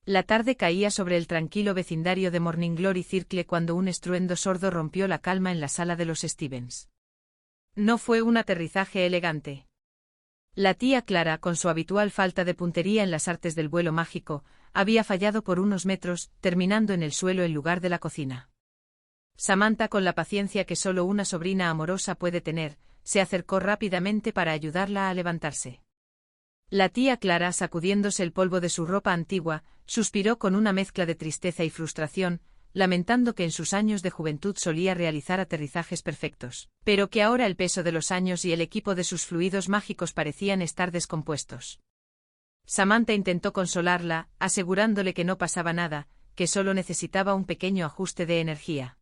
La tarde caía sobre el tranquilo vecindario de Morning Glory Circle cuando un estruendo sordo rompió la calma en la sala de los Stevens. No fue un aterrizaje elegante. La tía Clara, con su habitual falta de puntería en las artes del vuelo mágico, había fallado por unos metros, terminando en el suelo en lugar de la cocina. Samantha, con la paciencia que solo una sobrina amorosa puede tener, se acercó rápidamente para ayudarla a levantarse. La tía Clara, sacudiéndose el polvo de su ropa antigua, suspiró con una mezcla de tristeza y frustración, lamentando que en sus años de juventud solía realizar aterrizajes perfectos, pero que ahora el peso de los años y el equipo de sus fluidos mágicos parecían estar descompuestos. Samantha intentó consolarla, asegurándole que no pasaba nada, que solo necesitaba un pequeño ajuste de energía.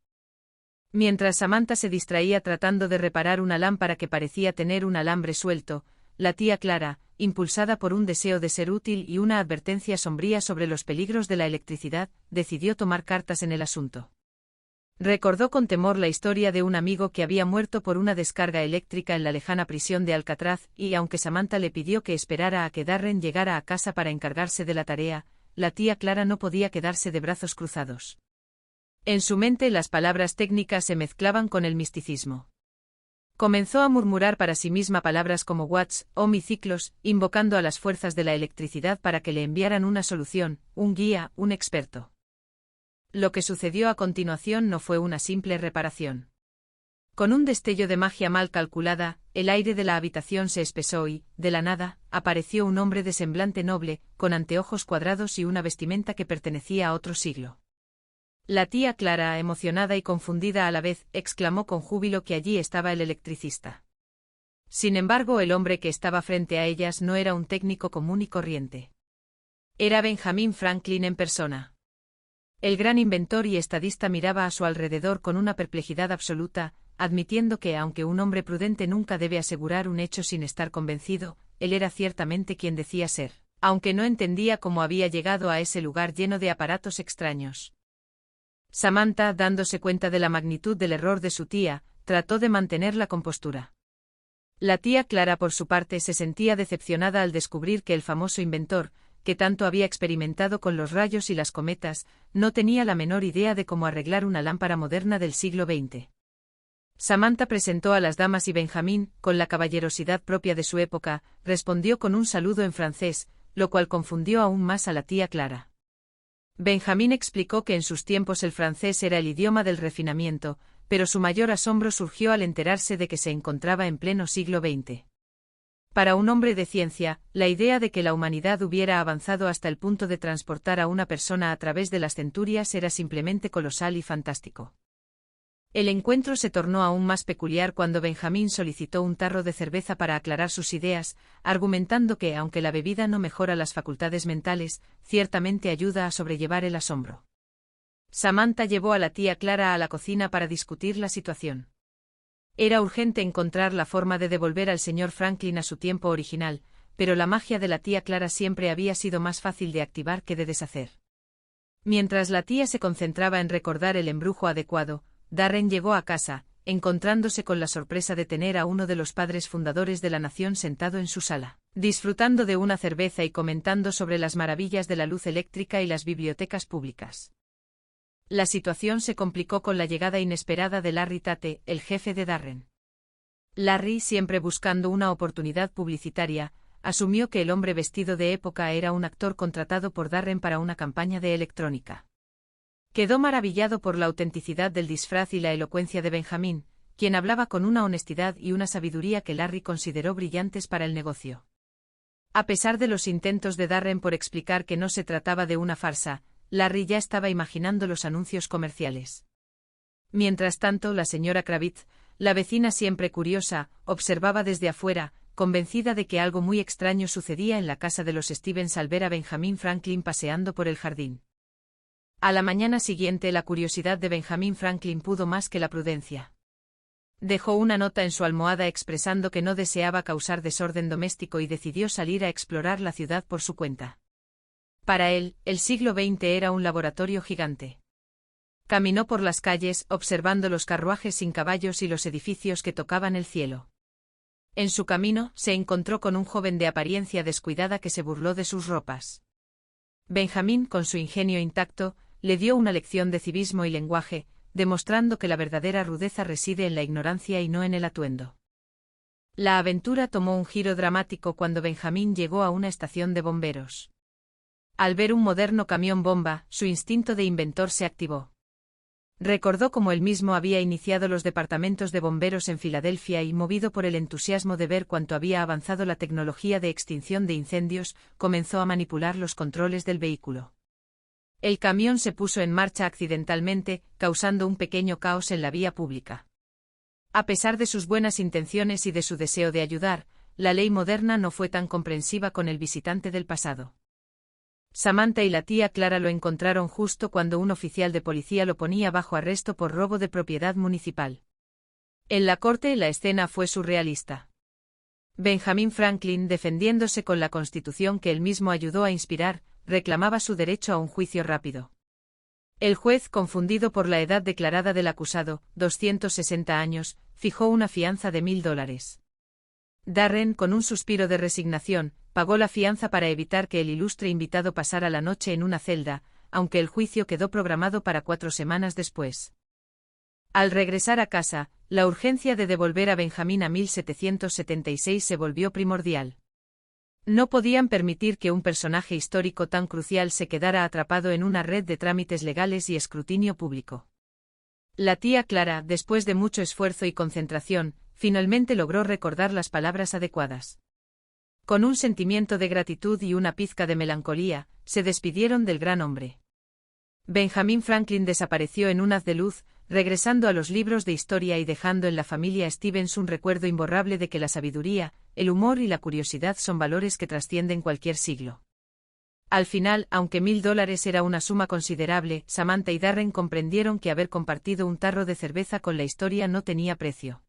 Mientras Samantha se distraía tratando de reparar una lámpara que parecía tener un alambre suelto, la tía Clara, impulsada por un deseo de ser útil y una advertencia sombría sobre los peligros de la electricidad, decidió tomar cartas en el asunto. Recordó con temor la historia de un amigo que había muerto por una descarga eléctrica en la lejana prisión de Alcatraz, y aunque Samantha le pidió que esperara a que Darren llegara a casa para encargarse de la tarea, la tía Clara no podía quedarse de brazos cruzados. En su mente las palabras técnicas se mezclaban con el misticismo. Comenzó a murmurar para sí misma palabras como watts, ohm y ciclos, invocando a las fuerzas de la electricidad para que le enviaran una solución, un guía, un experto. Lo que sucedió a continuación no fue una simple reparación. Con un destello de magia mal calculada, el aire de la habitación se espesó y, de la nada, apareció un hombre de semblante noble, con anteojos cuadrados y una vestimenta que pertenecía a otro siglo. La tía Clara, emocionada y confundida a la vez, exclamó con júbilo que allí estaba el electricista. Sin embargo, el hombre que estaba frente a ellas no era un técnico común y corriente. Era Benjamin Franklin en persona. El gran inventor y estadista miraba a su alrededor con una perplejidad absoluta, admitiendo que, aunque un hombre prudente nunca debe asegurar un hecho sin estar convencido, él era ciertamente quien decía ser, aunque no entendía cómo había llegado a ese lugar lleno de aparatos extraños. Samantha, dándose cuenta de la magnitud del error de su tía, trató de mantener la compostura. La tía Clara, por su parte, se sentía decepcionada al descubrir que el famoso inventor, que tanto había experimentado con los rayos y las cometas, no tenía la menor idea de cómo arreglar una lámpara moderna del siglo XX. Samantha presentó a las damas y Benjamín, con la caballerosidad propia de su época, respondió con un saludo en francés, lo cual confundió aún más a la tía Clara. Benjamín explicó que en sus tiempos el francés era el idioma del refinamiento, pero su mayor asombro surgió al enterarse de que se encontraba en pleno siglo XX. Para un hombre de ciencia, la idea de que la humanidad hubiera avanzado hasta el punto de transportar a una persona a través de las centurias era simplemente colosal y fantástico. El encuentro se tornó aún más peculiar cuando Benjamín solicitó un tarro de cerveza para aclarar sus ideas, argumentando que, aunque la bebida no mejora las facultades mentales, ciertamente ayuda a sobrellevar el asombro. Samantha llevó a la tía Clara a la cocina para discutir la situación. Era urgente encontrar la forma de devolver al señor Franklin a su tiempo original, pero la magia de la tía Clara siempre había sido más fácil de activar que de deshacer. Mientras la tía se concentraba en recordar el embrujo adecuado, Darren llegó a casa, encontrándose con la sorpresa de tener a uno de los padres fundadores de la nación sentado en su sala, disfrutando de una cerveza y comentando sobre las maravillas de la luz eléctrica y las bibliotecas públicas. La situación se complicó con la llegada inesperada de Larry Tate, el jefe de Darren. Larry, siempre buscando una oportunidad publicitaria, asumió que el hombre vestido de época era un actor contratado por Darren para una campaña de electrónica. Quedó maravillado por la autenticidad del disfraz y la elocuencia de Benjamín, quien hablaba con una honestidad y una sabiduría que Larry consideró brillantes para el negocio. A pesar de los intentos de Darren por explicar que no se trataba de una farsa, Larry ya estaba imaginando los anuncios comerciales. Mientras tanto, la señora Kravitz, la vecina siempre curiosa, observaba desde afuera, convencida de que algo muy extraño sucedía en la casa de los Stevens al ver a Benjamin Franklin paseando por el jardín. A la mañana siguiente la curiosidad de Benjamin Franklin pudo más que la prudencia. Dejó una nota en su almohada expresando que no deseaba causar desorden doméstico y decidió salir a explorar la ciudad por su cuenta. Para él, el siglo XX era un laboratorio gigante. Caminó por las calles, observando los carruajes sin caballos y los edificios que tocaban el cielo. En su camino, se encontró con un joven de apariencia descuidada que se burló de sus ropas. Benjamín, con su ingenio intacto, le dio una lección de civismo y lenguaje, demostrando que la verdadera rudeza reside en la ignorancia y no en el atuendo. La aventura tomó un giro dramático cuando Benjamín llegó a una estación de bomberos. Al ver un moderno camión bomba, su instinto de inventor se activó. Recordó cómo él mismo había iniciado los departamentos de bomberos en Filadelfia y, movido por el entusiasmo de ver cuánto había avanzado la tecnología de extinción de incendios, comenzó a manipular los controles del vehículo. El camión se puso en marcha accidentalmente, causando un pequeño caos en la vía pública. A pesar de sus buenas intenciones y de su deseo de ayudar, la ley moderna no fue tan comprensiva con el visitante del pasado. Samantha y la tía Clara lo encontraron justo cuando un oficial de policía lo ponía bajo arresto por robo de propiedad municipal. En la corte, la escena fue surrealista. Benjamin Franklin, defendiéndose con la Constitución que él mismo ayudó a inspirar, reclamaba su derecho a un juicio rápido. El juez, confundido por la edad declarada del acusado, 260 años, fijó una fianza de $1000. Darren, con un suspiro de resignación, pagó la fianza para evitar que el ilustre invitado pasara la noche en una celda, aunque el juicio quedó programado para 4 semanas después. Al regresar a casa, la urgencia de devolver a Benjamín a 1776 se volvió primordial. No podían permitir que un personaje histórico tan crucial se quedara atrapado en una red de trámites legales y escrutinio público. La tía Clara, después de mucho esfuerzo y concentración, finalmente logró recordar las palabras adecuadas. Con un sentimiento de gratitud y una pizca de melancolía, se despidieron del gran hombre. Benjamin Franklin desapareció en un haz de luz, regresando a los libros de historia y dejando en la familia Stevens un recuerdo imborrable de que la sabiduría, el humor y la curiosidad son valores que trascienden cualquier siglo. Al final, aunque $1000 era una suma considerable, Samantha y Darren comprendieron que haber compartido un tarro de cerveza con la historia no tenía precio.